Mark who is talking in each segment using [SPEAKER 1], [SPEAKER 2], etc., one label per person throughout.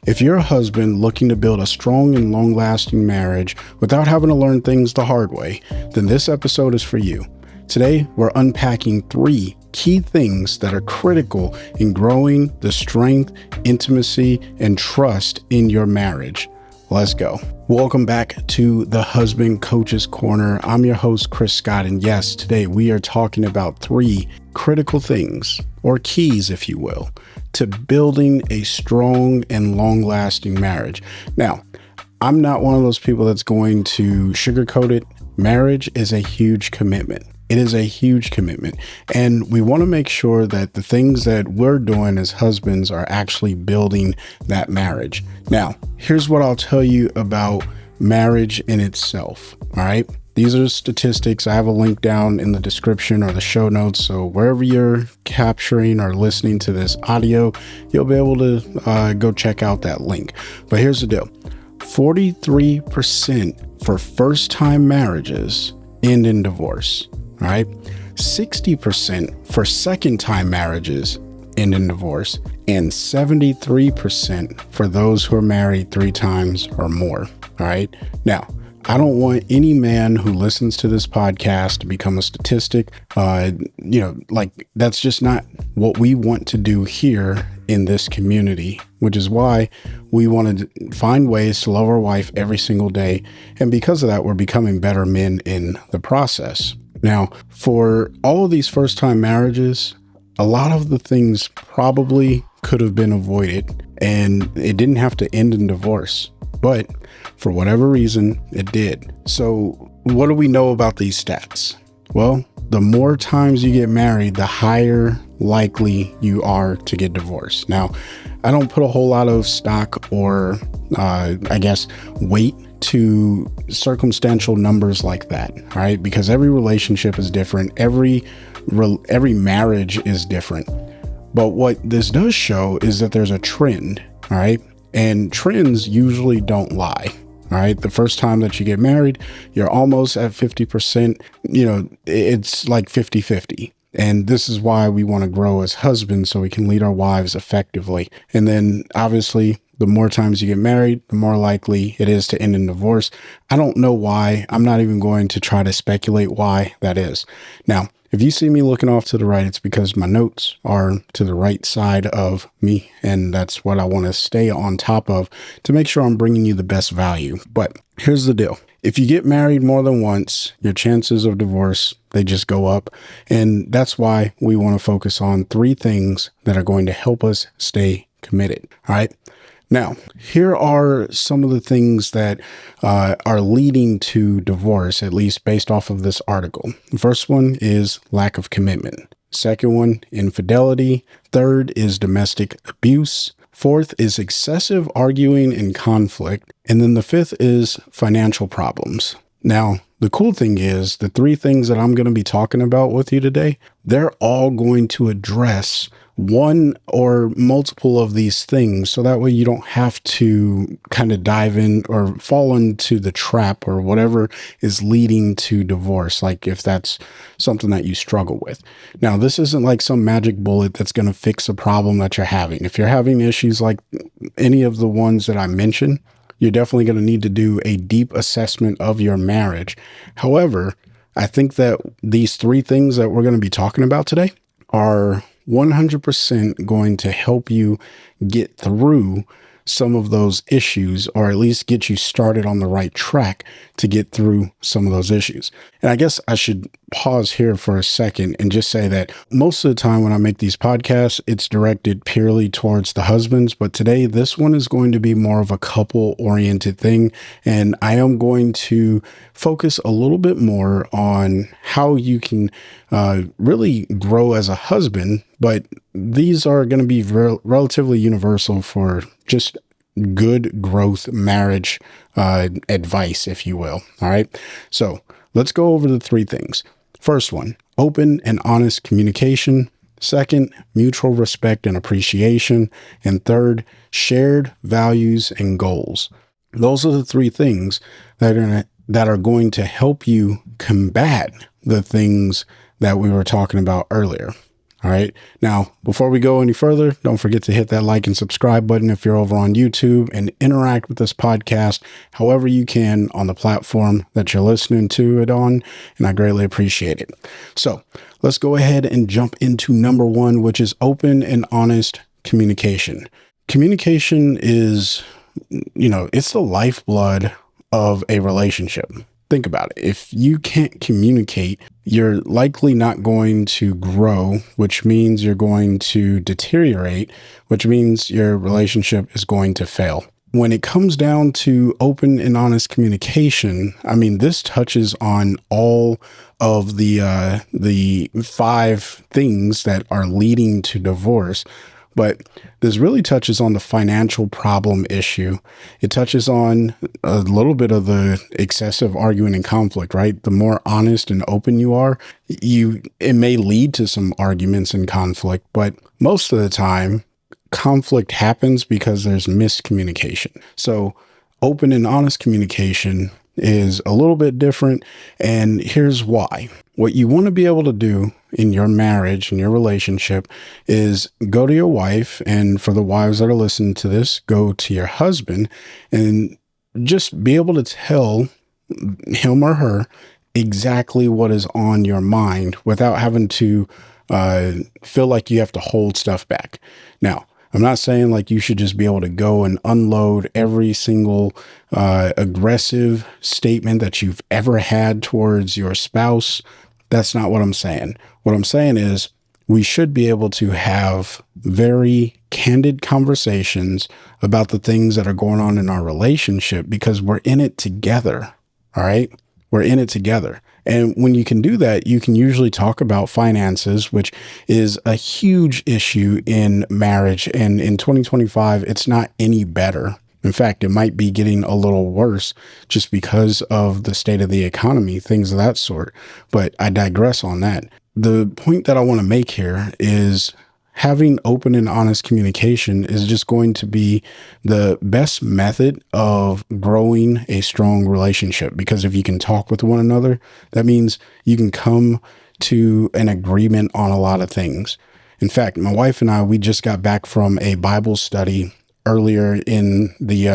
[SPEAKER 1] If you're a husband looking to build a strong and long-lasting marriage without having to learn things the hard way, then this episode is for you. Today, we're unpacking 3 key things that are critical in growing the strength, intimacy, and trust in your marriage. Let's go. Welcome back to the Husband Coach's Corner. I'm your host, Chris Scott, and yes, today we are talking about 3 critical things, or keys, if you will, to building a strong and long-lasting marriage. Now, I'm not one of those people that's going to sugarcoat it. Marriage is a huge commitment. It is a huge commitment, and we want to make sure that the things that we're doing as husbands are actually building that marriage. Now, here's what I'll tell you about marriage in itself. All right. These are statistics. I have a link down in the description or the show notes. So wherever you're capturing or listening to this audio, you'll be able to go check out that link. But here's the deal. 43% for first-time marriages end in divorce. All right. 60% for second-time marriages end in divorce, and 73% for those who are married 3 times or more. All right. Now, I don't want any man who listens to this podcast to become a statistic. That's just not what we want to do here in this community, which is why we want to find ways to love our wife every single day. And because of that, we're becoming better men in the process. Now, for all of these first-time marriages, a lot of the things probably could have been avoided, and it didn't have to end in divorce. But for whatever reason, it did. So what do we know about these stats? Well, the more times you get married, the higher likely you are to get divorced. Now, I don't put a whole lot of stock or, weight to circumstantial numbers like that, right? Because every relationship is different. Every marriage is different. But what this does show is that there's a trend, all right? And trends usually don't lie. All right. The first time that you get married, you're almost at 50%. It's like 50-50. And this is why we want to grow as husbands so we can lead our wives effectively. And then obviously, the more times you get married, the more likely it is to end in divorce. I don't know why. I'm not even going to try to speculate why that is. Now, if you see me looking off to the right, it's because my notes are to the right side of me, and that's what I want to stay on top of to make sure I'm bringing you the best value. But here's the deal. If you get married more than once, your chances of divorce, they just go up. And that's why we want to focus on 3 things that are going to help us stay committed. All right. Now, here are some of the things that are leading to divorce, at least based off of this article. The first one is lack of commitment. Second one, infidelity. Third is domestic abuse. Fourth is excessive arguing and conflict. And then the 5th is financial problems. Now, the cool thing is the 3 things that I'm going to be talking about with you today, they're all going to address one or multiple of these things. So that way you don't have to kind of dive in or fall into the trap or whatever is leading to divorce. Like if that's something that you struggle with. Now, this isn't like some magic bullet that's going to fix a problem that you're having. If you're having issues like any of the ones that I mentioned, you're definitely going to need to do a deep assessment of your marriage. However, I think that these 3 things that we're going to be talking about today are 100% going to help you get through some of those issues, or at least get you started on the right track to get through some of those issues. And I guess I should pause here for a second and just say that most of the time when I make these podcasts, it's directed purely towards the husbands. But today, this one is going to be more of a couple-oriented thing. And I am going to focus a little bit more on how you can really grow as a husband. But these are going to be relatively universal for just good growth marriage advice, if you will. All right. So let's go over the 3 things. First one, open and honest communication. Second, mutual respect and appreciation. And third, shared values and goals. Those are the 3 things that are going to help you combat the things that we were talking about earlier. All right. Now, before we go any further, don't forget to hit that like and subscribe button if you're over on YouTube, and interact with this podcast however you can on the platform that you're listening to it on. And I greatly appreciate it. So let's go ahead and jump into number one, which is open and honest communication. Communication is, it's the lifeblood of a relationship. Think about it. If you can't communicate, you're likely not going to grow, which means you're going to deteriorate, which means your relationship is going to fail. When it comes down to open and honest communication, I mean, this touches on all of the 5 things that are leading to divorce. But this really touches on the financial problem issue. It touches on a little bit of the excessive arguing and conflict, right? The more honest and open you are, it may lead to some arguments and conflict, but most of the time, conflict happens because there's miscommunication. So open and honest communication is a little bit different, and here's why. What you want to be able to do in your marriage, in your relationship, is go to your wife, and for the wives that are listening to this, go to your husband and just be able to tell him or her exactly what is on your mind without having to feel like you have to hold stuff back. Now, I'm not saying like you should just be able to go and unload every single aggressive statement that you've ever had towards your spouse. That's not what I'm saying. What I'm saying is we should be able to have very candid conversations about the things that are going on in our relationship, because we're in it together. All right. We're in it together. And when you can do that, you can usually talk about finances, which is a huge issue in marriage. And in 2025, it's not any better. In fact, it might be getting a little worse just because of the state of the economy, things of that sort. But I digress on that. The point that I want to make here is having open and honest communication is just going to be the best method of growing a strong relationship. Because if you can talk with one another, that means you can come to an agreement on a lot of things. In fact, my wife and I, we just got back from a Bible study earlier in the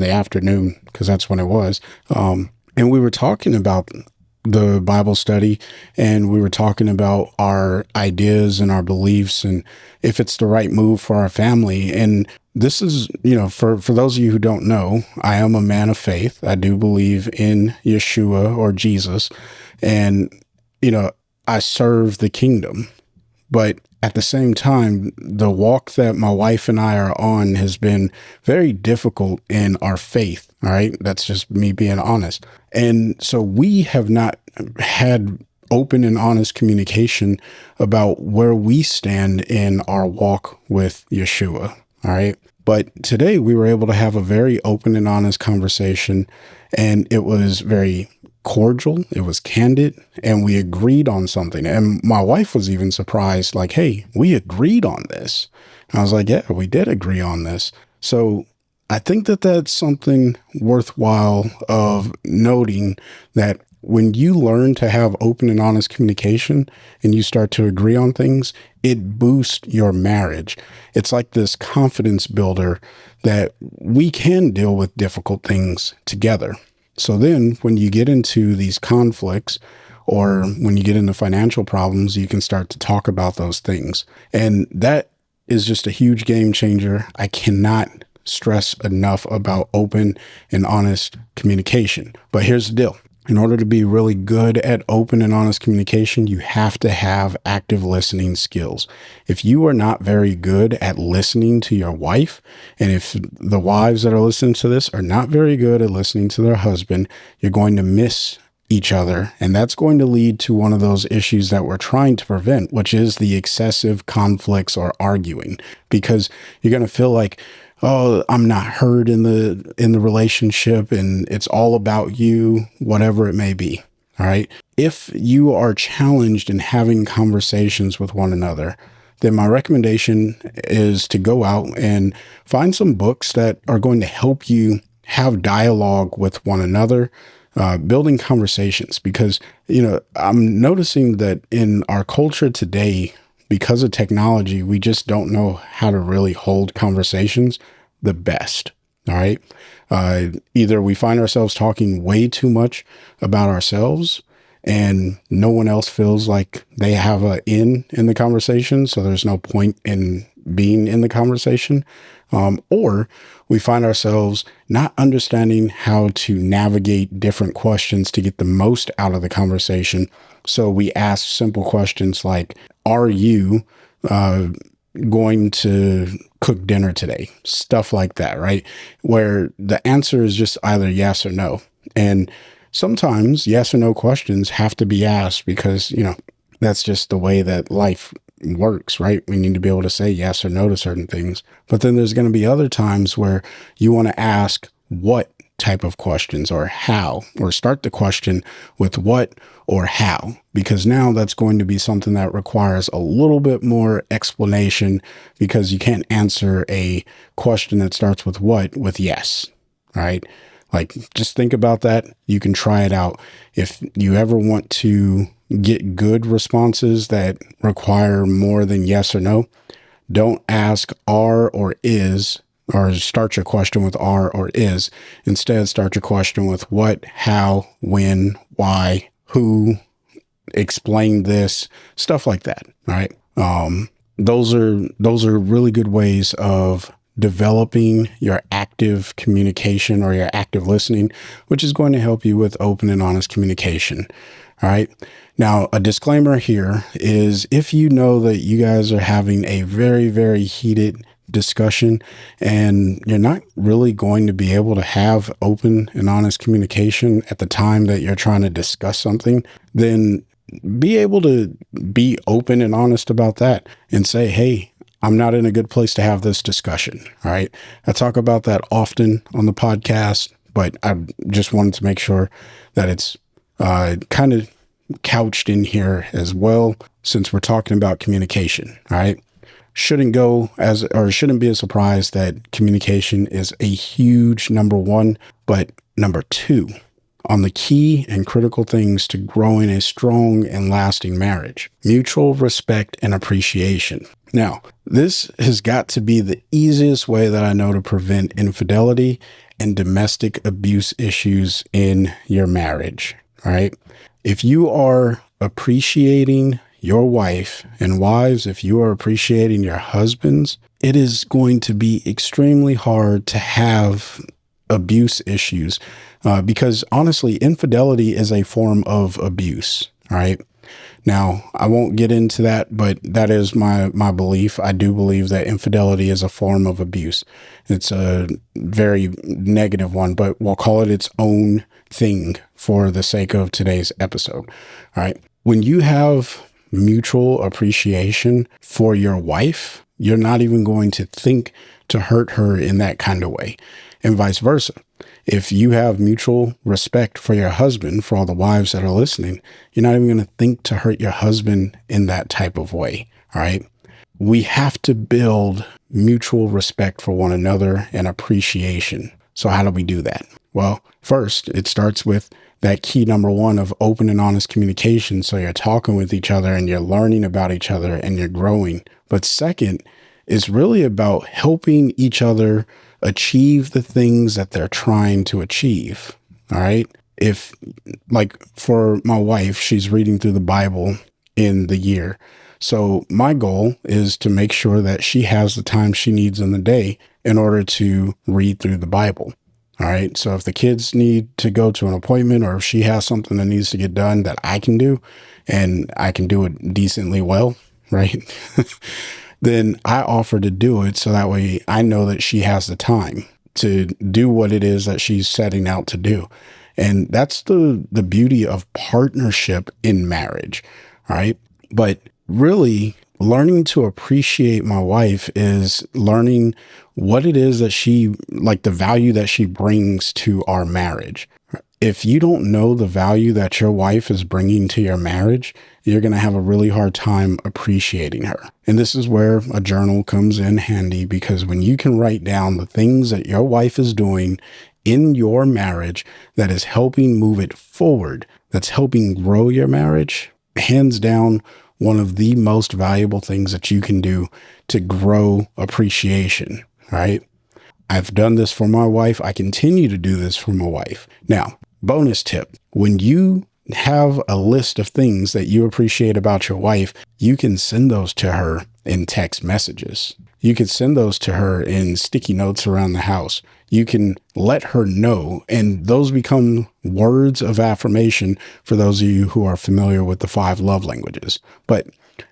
[SPEAKER 1] afternoon, because that's when it was. And we were talking about the Bible study, and we were talking about our ideas and our beliefs and if it's the right move for our family. And this is, for those of you who don't know, I am a man of faith. I do believe in Yeshua or Jesus, and, I serve the kingdom. But at the same time, the walk that my wife and I are on has been very difficult in our faith. All right. That's just me being honest. And so we have not had open and honest communication about where we stand in our walk with Yeshua. All right. But today we were able to have a very open and honest conversation, and it was very cordial. It was candid, and we agreed on something. And my wife was even surprised, like, hey, we agreed on this. And I was like, yeah, we did agree on this. So I think that that's something worthwhile of noting, that when you learn to have open and honest communication and you start to agree on things, it boosts your marriage. It's like this confidence builder that we can deal with difficult things together. So then when you get into these conflicts, or when you get into financial problems, you can start to talk about those things. And that is just a huge game changer. I cannot stress enough about open and honest communication. But here's the deal. In order to be really good at open and honest communication, you have to have active listening skills. If you are not very good at listening to your wife, and if the wives that are listening to this are not very good at listening to their husband, you're going to miss each other. And that's going to lead to one of those issues that we're trying to prevent, which is the excessive conflicts or arguing, because you're going to feel like, oh, I'm not heard in the relationship, and it's all about you, whatever it may be. All right. If you are challenged in having conversations with one another, then my recommendation is to go out and find some books that are going to help you have dialogue with one another. building conversations, because, I'm noticing that in our culture today, because of technology, we just don't know how to really hold conversations the best. All right. Either we find ourselves talking way too much about ourselves and no one else feels like they have a in the conversation. So there's no point in being in the conversation. Or we find ourselves not understanding how to navigate different questions to get the most out of the conversation. So we ask simple questions like, are you going to cook dinner today? Stuff like that, right? Where the answer is just either yes or no. And sometimes yes or no questions have to be asked because, that's just the way that life works, right? We need to be able to say yes or no to certain things. But then there's going to be other times where you want to ask what type of questions or how, or start the question with what or how, because now that's going to be something that requires a little bit more explanation, because you can't answer a question that starts with what with yes, right? Like, just think about that. You can try it out. If you ever want to get good responses that require more than yes or no, don't ask are or is, or start your question with are or is. Instead, start your question with what, how, when, why, who, explain this, stuff like that. All right. Those are really good ways of developing your active communication or your active listening, which is going to help you with open and honest communication. All right. Now, a disclaimer here is if you know that you guys are having a very, very heated discussion and you're not really going to be able to have open and honest communication at the time that you're trying to discuss something, then be able to be open and honest about that and say, hey, I'm not in a good place to have this discussion. All right. I talk about that often on the podcast, but I just wanted to make sure that it's kind of couched in here as well, since we're talking about communication. All right. Shouldn't be a surprise that communication is a huge number one, but number two on the key and critical things to growing a strong and lasting marriage: mutual respect and appreciation. Now, this has got to be the easiest way that I know to prevent infidelity and domestic abuse issues in your marriage. All right. If you are appreciating your wife, and wives, if you are appreciating your husbands, it is going to be extremely hard to have abuse issues, because honestly, infidelity is a form of abuse. All right. Now, I won't get into that, but that is my belief. I do believe that infidelity is a form of abuse. It's a very negative one, but we'll call it its own thing for the sake of today's episode. All right. When you have mutual appreciation for your wife, you're not even going to think to hurt her in that kind of way, and vice versa. If you have mutual respect for your husband, for all the wives that are listening, you're not even going to think to hurt your husband in that type of way. All right. We have to build mutual respect for one another and appreciation. So how do we do that? Well, first, it starts with that key number one of open and honest communication. So you're talking with each other and you're learning about each other and you're growing. But second, it's really about helping each other achieve the things that they're trying to achieve. All right. If, like, for my wife, she's reading through the Bible in the year. So my goal is to make sure that she has the time she needs in the day in order to read through the Bible. All right. So if the kids need to go to an appointment, or if she has something that needs to get done that I can do, and I can do it decently well, right? Then I offer to do it. So that way I know that she has the time to do what it is that she's setting out to do. And that's the beauty of partnership in marriage. All right. But really, learning to appreciate my wife is learning what it is that she, like, the value that she brings to our marriage. If you don't know the value that your wife is bringing to your marriage, you're going to have a really hard time appreciating her. And this is where a journal comes in handy, because when you can write down the things that your wife is doing in your marriage that is helping move it forward, that's helping grow your marriage, hands down, one of the most valuable things that you can do to grow appreciation, right? I've done this for my wife. I continue to do this for my wife. Now, bonus tip, when you have a list of things that you appreciate about your wife, you can send those to her in text messages. You could send those to her in sticky notes around the house. You can let her know, and those become words of affirmation for those of you who are familiar with the 5 love languages. But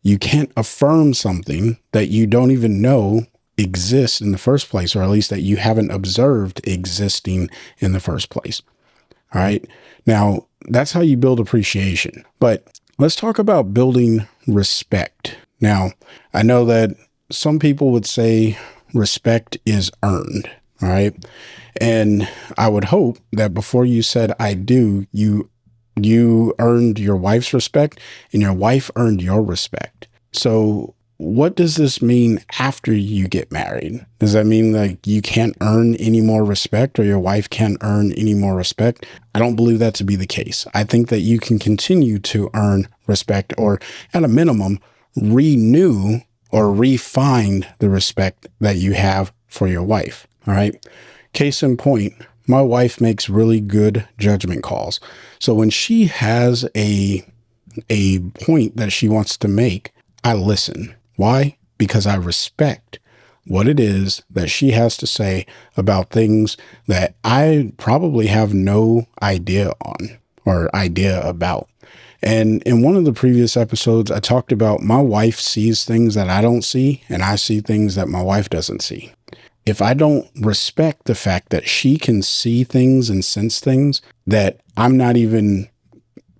[SPEAKER 1] you can't affirm something that you don't even know exists in the first place, or at least that you haven't observed existing in the first place. All right. Now, that's how you build appreciation. But let's talk about building respect. Now, I know that some people would say respect is earned. All right. And I would hope that before you said I do, you earned your wife's respect and your wife earned your respect. So what does this mean after you get married? Does that mean like you can't earn any more respect, or your wife can't earn any more respect? I don't believe that to be the case. I think that you can continue to earn respect, or at a minimum, renew or refine the respect that you have for your wife. All right. Case in point, my wife makes really good judgment calls. So when she has a point that she wants to make, I listen. Why? Because I respect what it is that she has to say about things that I probably have no idea on or idea about. And in one of the previous episodes, I talked about my wife sees things that I don't see, and I see things that my wife doesn't see. If I don't respect the fact that she can see things and sense things that I'm not even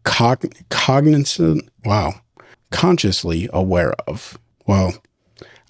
[SPEAKER 1] cognizant, consciously aware of, well,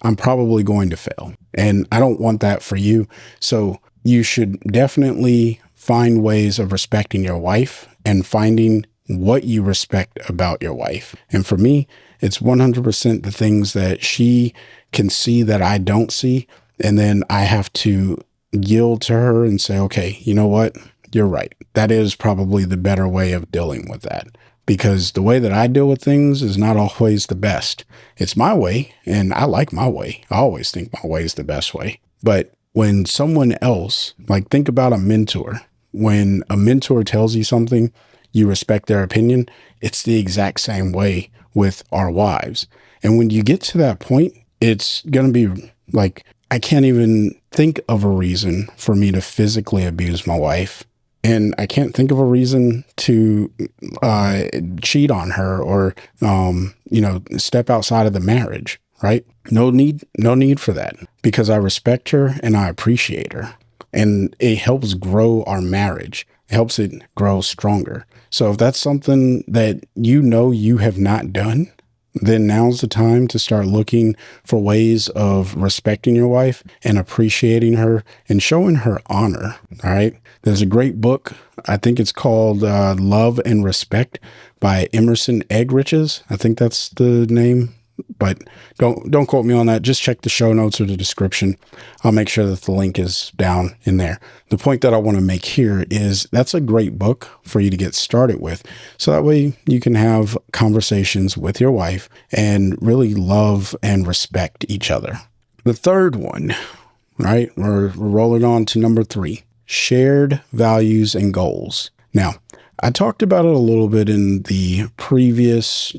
[SPEAKER 1] I'm probably going to fail. And I don't want that for you. So you should definitely find ways of respecting your wife and finding what you respect about your wife. And for me, it's 100% the things that she can see that I don't see. And then I have to yield to her and say, okay, you know what? You're right. That is probably the better way of dealing with that. Because the way that I deal with things is not always the best. It's my way, and I like my way. I always think my way is the best way. But when someone else, like think about a mentor, when a mentor tells you something, you respect their opinion. It's the exact same way with our wives. And when you get to that point, it's going to be like, I can't even think of a reason for me to physically abuse my wife. And I can't think of a reason to cheat on her or, step outside of the marriage, right? No need for that, because I respect her and I appreciate her. And it helps grow our marriage. It helps it grow stronger. So if that's something that you have not done, then now's the time to start looking for ways of respecting your wife and appreciating her and showing her honor. All right. There's a great book. I think it's called Love and Respect by Emerson Eggriches. I think that's the name, but don't quote me on that. Just check the show notes or the description. I'll make sure that the link is down in there. The point that I want to make here is that's a great book for you to get started with. So that way you can have conversations with your wife and really love and respect each other. The third one, right? We're rolling on to number 3, shared values and goals. Now, I talked about it a little bit in the previous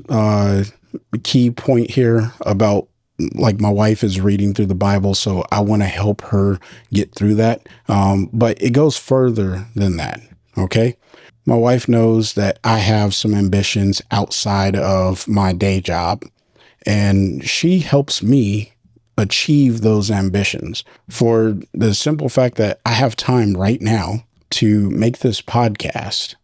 [SPEAKER 1] key point here about like my wife is reading through the Bible, so I want to help her get through that. But it goes further than that. Okay. My wife knows that I have some ambitions outside of my day job, and she helps me achieve those ambitions for the simple fact that I have time right now to make this podcast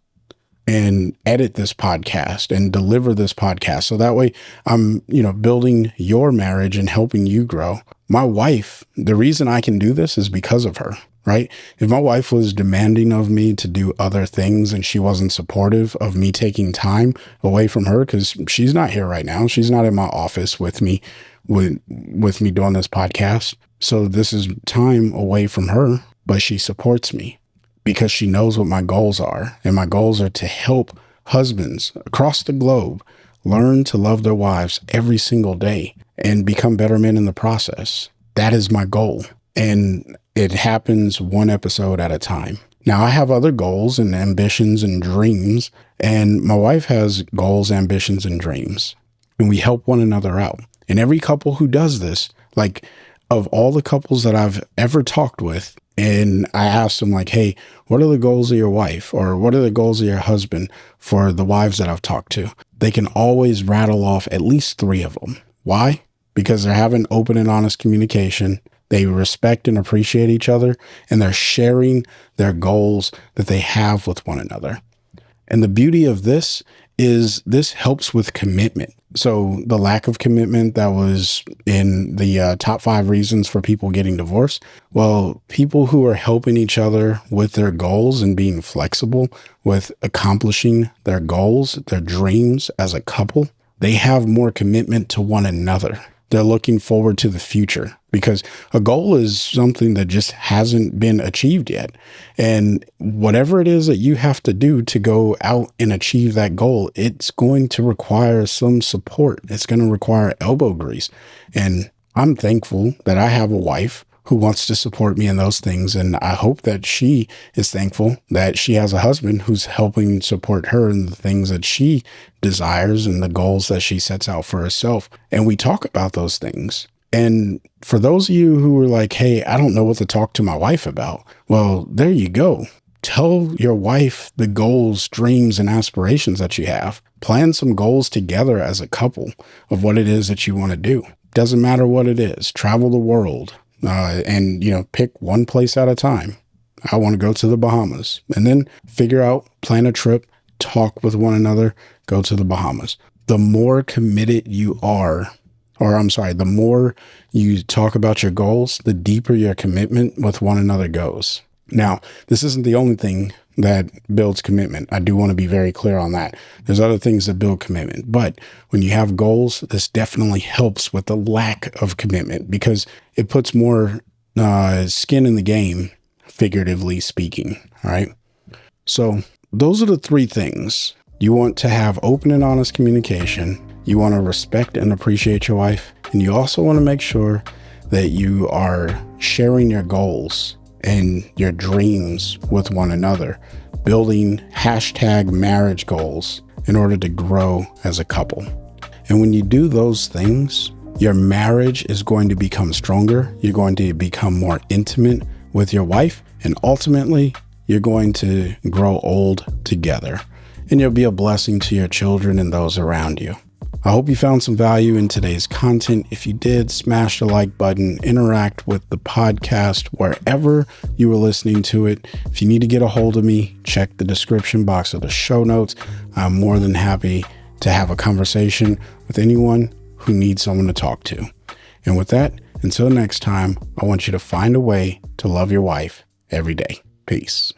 [SPEAKER 1] and edit this podcast and deliver this podcast. So that way I'm, building your marriage and helping you grow. My wife, the reason I can do this is because of her, right? If my wife was demanding of me to do other things and she wasn't supportive of me taking time away from her, because she's not here right now. She's not in my office with me, with me doing this podcast. So this is time away from her, but she supports me. because she knows what my goals are. And my goals are to help husbands across the globe learn to love their wives every single day and become better men in the process. That is my goal. And it happens one episode at a time. Now, I have other goals and ambitions and dreams, and my wife has goals, ambitions, and dreams, and we help one another out. And every couple who does this, like of all the couples that I've ever talked with, and I asked them like, hey, what are the goals of your wife, or what are the goals of your husband for the wives that I've talked to? They can always rattle off at least 3 of them. Why? Because they're having open and honest communication. They respect and appreciate each other, and they're sharing their goals that they have with one another. And the beauty of this is this helps with commitment. So the lack of commitment that was in the top 5 reasons for people getting divorced. Well, people who are helping each other with their goals and being flexible with accomplishing their goals, their dreams as a couple, they have more commitment to one another. They're looking forward to the future, because a goal is something that just hasn't been achieved yet. And whatever it is that you have to do to go out and achieve that goal, it's going to require some support. It's going to require elbow grease. And I'm thankful that I have a wife who wants to support me in those things. And I hope that she is thankful that she has a husband who's helping support her in the things that she desires and the goals that she sets out for herself. And we talk about those things. And for those of you who are like, hey, I don't know what to talk to my wife about. Well, there you go. Tell your wife the goals, dreams, and aspirations that you have. Plan some goals together as a couple of what it is that you want to do. Doesn't matter what it is. Travel the world. And pick one place at a time. I want to go to the Bahamas, and then plan a trip, talk with one another, go to the Bahamas. The more committed you are, the more you talk about your goals, the deeper your commitment with one another goes. Now, this isn't the only thing that builds commitment. I do want to be very clear on that. There's other things that build commitment, but when you have goals, this definitely helps with the lack of commitment, because it puts more skin in the game, figuratively speaking. All right. So those are the 3 things. You want to have open and honest communication. You want to respect and appreciate your wife. And you also want to make sure that you are sharing your goals and your dreams with one another, building #marriage goals in order to grow as a couple. And when you do those things, your marriage is going to become stronger. You're going to become more intimate with your wife, and ultimately you're going to grow old together, and you'll be a blessing to your children and those around you. I hope you found some value in today's content. If you did, smash the like button, interact with the podcast wherever you were listening to it. If you need to get a hold of me, check the description box of the show notes. I'm more than happy to have a conversation with anyone who needs someone to talk to. And with that, until next time, I want you to find a way to love your wife every day. Peace.